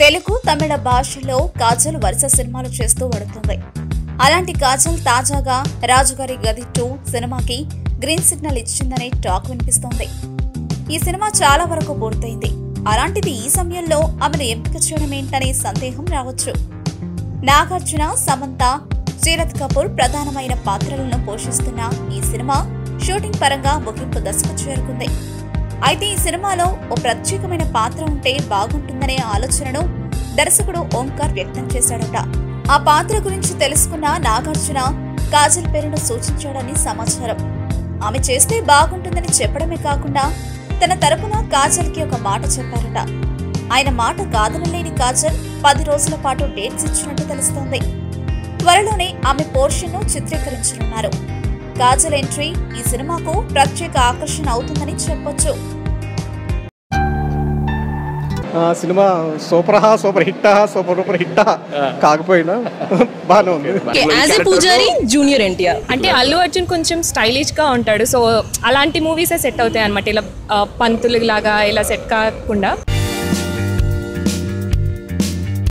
తెలుగు, తమిళ భాషల్లో కాజల్ వరుస సినిమాలు చేస్తూ పడుతుంది. అలాంటి కాజల్ తాజాగా రాజుగారి గది 2 సినిమాకి గ్రీన్ సిగ్నల్ ఇచ్చిందనే టాక్ వినిపిస్తోంది. ఈ సినిమా చాలా వరకు పూర్తయింది. అలాంటిది ఈ సమయంలో ఆమెను ఎంపిక చేయడం ఏంటనే సందేహం రావచ్చు. నాగార్జున, సమంత, శ్రీరత్ కపూర్ ప్రధానమైన పాత్రలను పోషిస్తున్న ఈ సినిమా షూటింగ్ పరంగా ముగింపు దశకు చేరుకుంది. అయితే ఈ సినిమాలో ఓ ప్రత్యేకమైన పాత్ర ఉంటే బాగుంటుందనే ఆలోచనను దర్శకుడు ఓంకార్ వ్యక్తం చేశాడట. ఆ పాత్ర గురించి తెలుసుకున్న నాగార్జున కాజల్ పేరును సూచించాడని సమాచారం. ఆమె చేస్తే బాగుంటుందని చెప్పడమే కాకుండా తన తరపున కాజల్ కి ఒక మాట చెప్పారట. ఆయన మాట కాదనలేని కాజల్ 10 రోజుల పాటు డేట్స్ ఇచ్చినట్టు తెలుస్తోంది. త్వరలోనే ఆమె పోర్షన్ ను చిత్రీకరించనున్నారు. కాజల్ ఎంట్రీ ఈ సినిమాకు ప్రత్యేక ఆకర్షణ అవుతుందని చెప్పొచ్చు. సినిమా సూపర్ హిట్ కాకపోయినా బాగానే ఉంది. యాజ్ ఎ పూజారి జూనియర్ ఎన్టీఆర్ అంటే అల్లు అర్జున్ కొంచెం స్టైలిష్ గా ఉంటాడు. సో అలాంటి మూవీసే సెట్ అవుతాయి అనమాట. ఇలా పంతులు లాగా ఇలా సెట్ కాకుండా